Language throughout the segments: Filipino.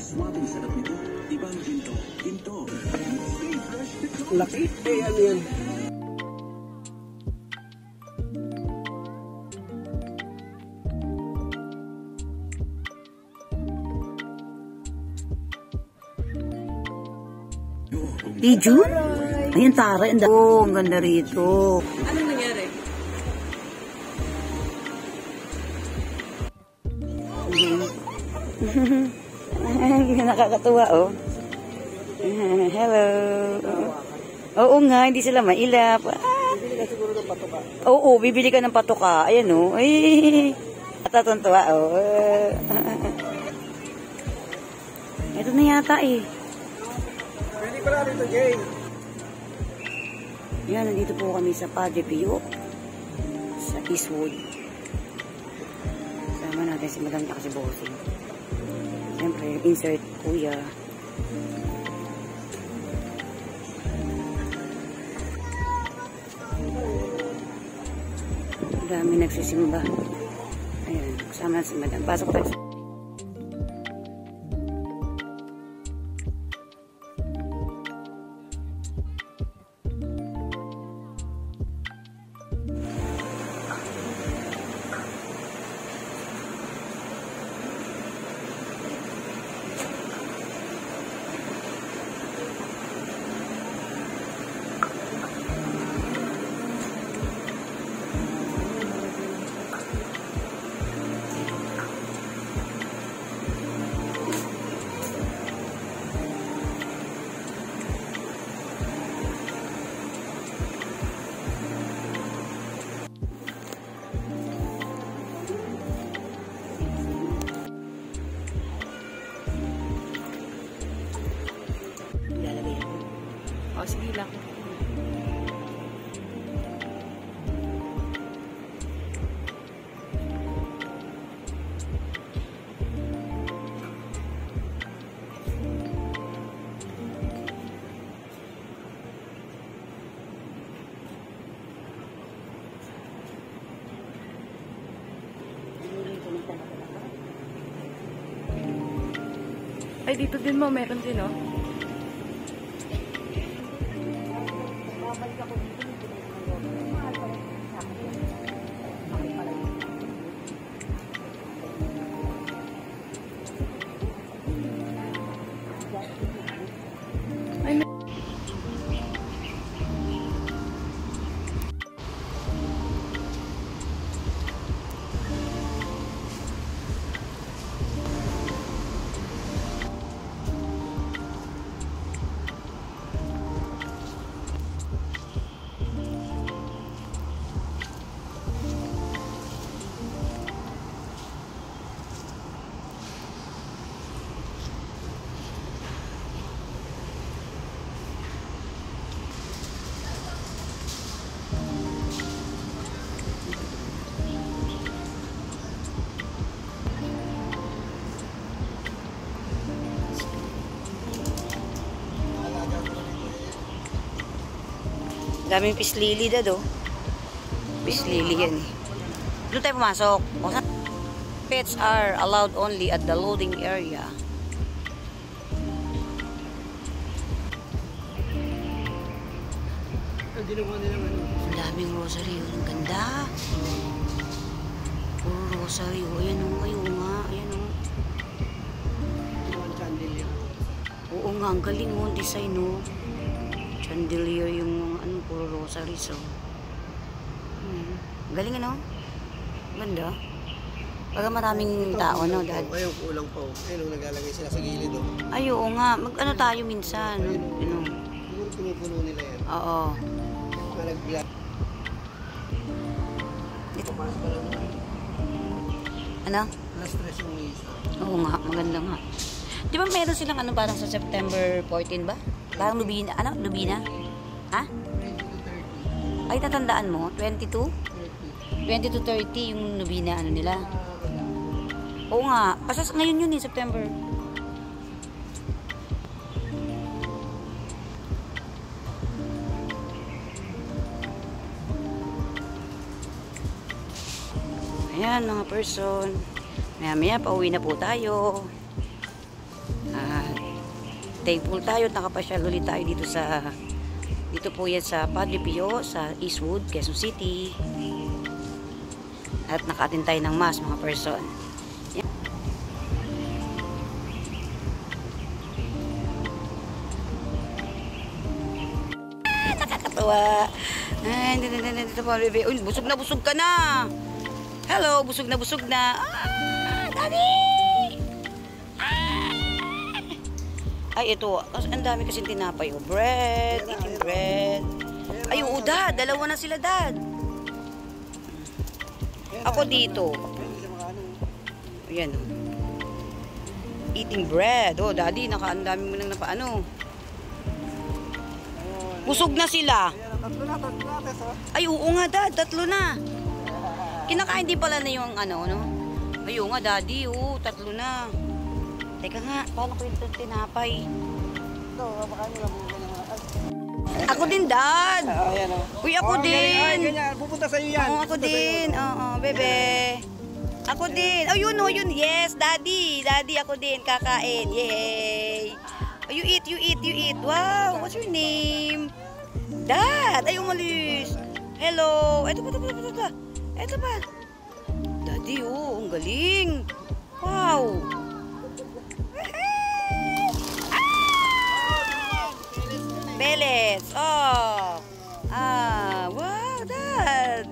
Swabing sarap nito. Ibang ginto. Ginto. Laki. Eh, ano yan? Biju? Ayun, taray. Ang ganda rito. Ano nangyari? Nakakatuwa, oh. Hello. Oo nga, hindi sila mailap. Bibili ka siguro ng patoka. Oo, bibili ka ng patoka. Ayan, oh. Ay, natatuntua, oh. Ito na yata, eh. Pwede pala rito, Jay. Yan, nandito po kami sa Padre Pio. Sa Eastwood. Sama natin si Madam at si Bossing. Siyempre, insert kuya. Dami nagsisimba. Ayan, kasama si Madam. Pasok tayo. O, sige lang. Ay, dito din mo, meron din, oh. Daming pislili dado. Pislili yan, eh. Doon tayo pumasok. Pets are allowed only at the loading area. Ang daming rosary. Ang ganda. Puro rosary. Ayan o. Ayun nga. Ayan o. Oo nga. Ang galing mo. Design o. Chandelier yung ano. Puro rosary. So. Galing ano. Ganda. Pagka maraming tao, no, Dad? Ayun, kulang pa. Ayun, naglalagay sila sa gilid, oh. Ay, oo nga. Mag-ano tayo minsan. Ano? Siguro pinupuno nila yan. Oo. Malaglag. Ano? Last dress yung isa. Oo nga, maganda nga. Di ba meron silang ano parang sa September 14 ba? Parang Lubina. Ano? Lubina? Ha? 20 to 30. Ay, tatandaan mo? 22? 20 to 30 yung Lubina, ano nila? Oo nga. Pasas ngayon yun eh, September. Ayan mga person. Maya-maya pauwi na po tayo. Thankful tayo at nakapasyal ulit tayo dito po yan sa Padre Pio sa Eastwood, Quezon City. At naka-attend tayo ng mass mga person. Yan. Nakakatawa. Ay, dito pa, bebe. Uy, busog ka na. Hello, busog na. Daddy! Ay, ito. Ang dami kasing tinapay. Oh. Bread. Eating bread. Ay, oo, dad. Dalawa na sila, dad. Ako dito. Ayan. Eating bread. Oh, daddy, ang dami mo nang napaano. Busog na sila. Tatlo na, Tess. Ay, oo nga, dad. 3 na. Kinakain din pala na yung ano, no? Ay, oo nga, daddy. Oo, 3 na. Teka nga, paano ko yung tinapay? Ito, makain mo lang muna naman. Ako din, dad. Ayan o. Uy, ako din. Ay, ganyan. Pupunta sa'yo yan. Oo, ako din. Oo, bebe. Ako din. Oh, yun, oh, yun. Yes, daddy. Daddy, ako din. Kakain. Yay. Oh, you eat. Wow, what's your name? Dad. Ay, umalis. Hello. Ito pa. Daddy, oh, ang galing. Wow. Pellets. Oh. Wow, dad.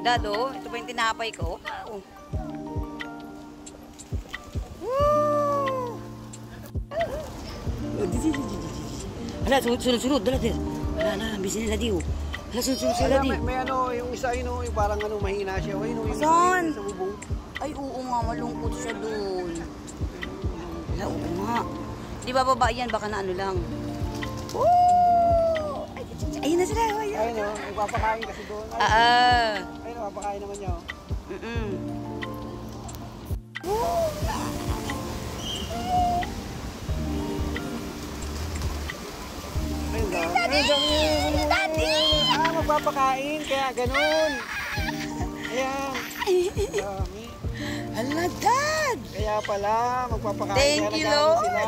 Dad, oh, ito pa yung tinapay ko. Wow. Woo! Hala, sunod. Dala, dad. Hala, busy nila, di, oh. Hala, sunod sila, di. May ano, yung isa yun, yung parang ano, mahina siya. O, yun, yung isa Saan? sa bubong. Ay, oo nga, malungkot siya doon. Hala, oo nga. Di ba baba yan? Baka na ano lang. Woo! Ayun na sila. Ayun o, nagpapakain kasi doon. Ayun, nagpapakain naman niya o. Ayun, Daddy! Magpapakain, kaya ganun. Ayan. Dami. Hala, dad! Kaya pala, magpapakain. Thank kaya you, nagkakaroon Lord. sila.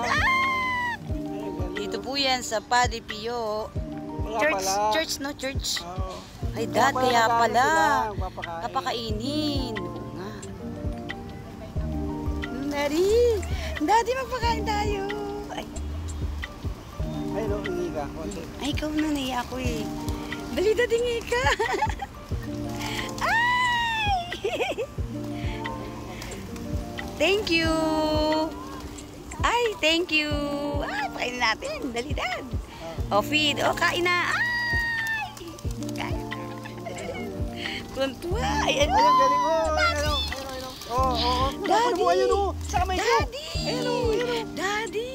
Ayun, ganun. Dito po yan sa Padre Pio. Kaya pala. Church, no? Church. Oo. Ay, dad, kaya pala. Magpapakain. Kapakainin. Oo nga. Daddy, magpakain tayo. Ay, no, hingi ka. Konti. Ay, ikaw na, naiya ako eh. Dali, daddy, hingi ka. Ay! Thank you. Ay, thank you. Pakainin natin. Dali, dad. O, feed. O, kain na. Ay! Kain na. Tuntua. Ay, Ay, ang galing mo. Ayun. Oo. Daddy. Ayun o. Sa kamay ko. Daddy. Daddy.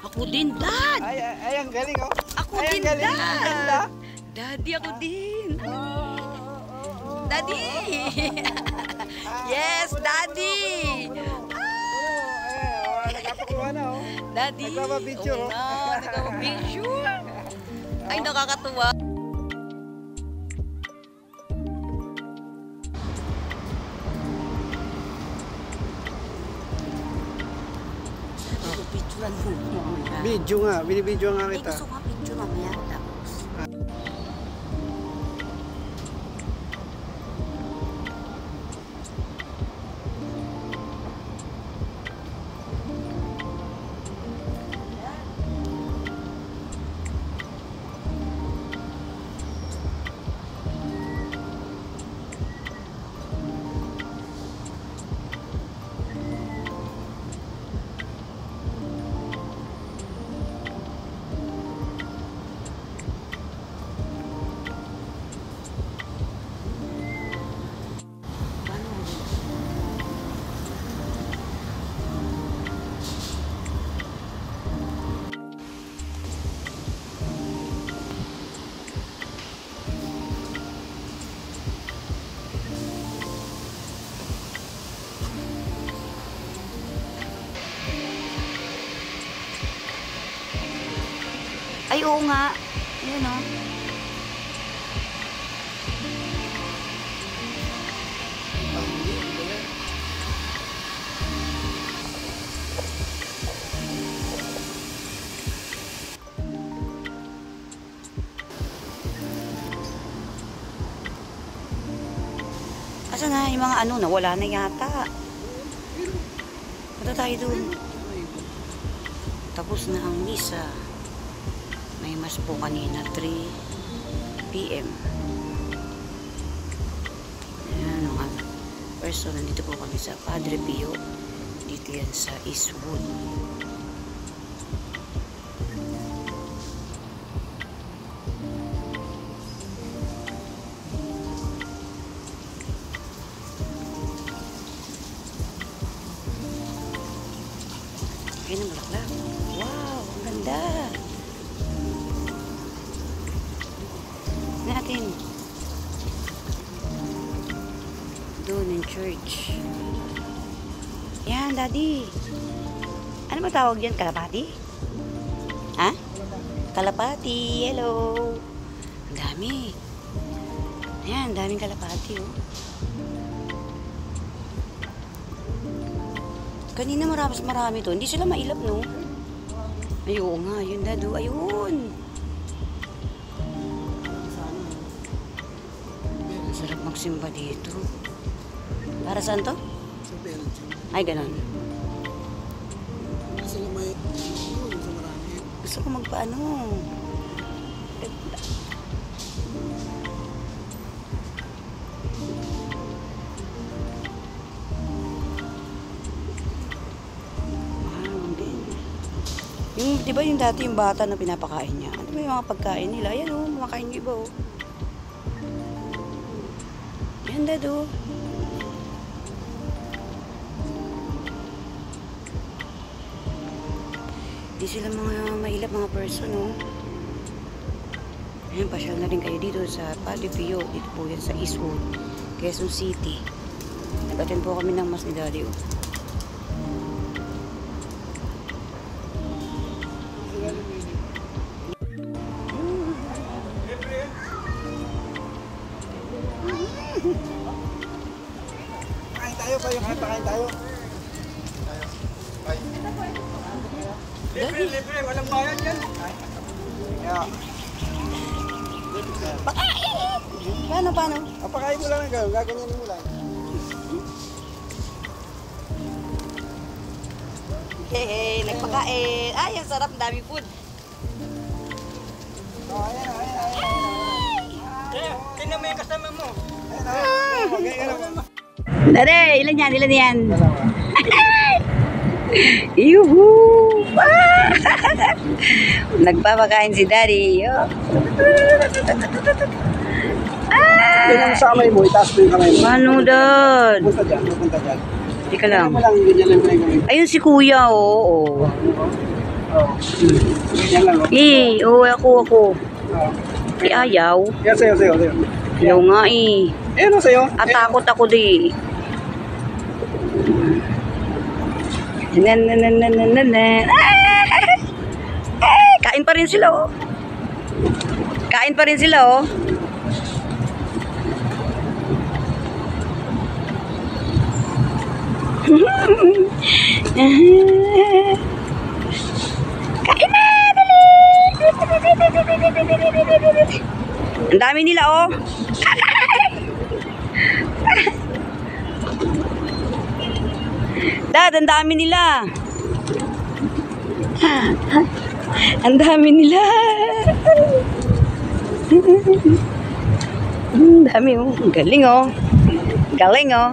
Ako din, dad. Ay, ang galing o. Ako Ay, din, ang galing. dad. Ganda. Daddy, ako din. Daddy. Yes, daddy. Nagpapakuha na o. Daddy. Nagpapapicture, Oo nga, nagpapapicture. Ay, nakakatuwa. Picturean mo. Video nga. Binibidyo nga Ay, kita. gusto nga picture mamaya. Tapos. Ay, oo nga. Ayan o. mga ano, nawala na yata. Punta tayo doon. Tapos na ang misa. May mas po kanina, 3 PM. Ayan, mga person, nandito po kami sa Padre Pio. Dito yan sa Eastwood. Ayan ang bulaklak. Wow, ang ganda. Natin. Doon in church. Yan, Daddy. Ano ba tawag yan? Kalapati? Ha? Kalapati. Hello. Ang dami. Yan, daming kalapati, oh. Kanina marami to. Hindi sila mailap, no? Ayun nga, yun, Dado. Ayun. Sarap magsimba dito. Para saan to? Sa Belgium. Ay, ganon. Kasi may yun sa marami. Gusto ko magpaano. Yung, di ba yung dati yung bata na pinapakain niya? Ano ba yung mga pagkain nila? Ayan o, kumakain yung iba o. Ayan, Dado. Di sila mga mailap mga person o. Ayan, pasyal na rin kayo dito sa Padre Pio. Dito po yan sa Eastwood, Quezon City. Nag-attend po kami ng mas ni Daddy o. Pakain tayo, pakain tayo. Libre, walang bayad yan. Yeah. Paano? Pakain mo lang, gaganyanin mo lang. Hey, nagpakain. Ay, ang sarap, dami food. Oh, ayan. Tingnan mo yung kasama mo. Dade, ilan yan? Yuhu! Nagpapakain si Daddy. Oh. Yung samay mo, itaas mo yung kamay mo. Ano, Dad? Punta dyan. Teka lang. Ganyan mo lang, ganyan lang gawin. Ayun si Kuya, oo. Ganyan lang. Ako. Oh. Ayaw. Yan, sa'yo. Ayaw nga eh. Ayan o sa'yo. At takot ako di. Kain pa rin sila oh. Kain na, dali. Ang dami nila oh. Dad, ang dami nila. Ang dami nila. Ang dami oh. Galing oh.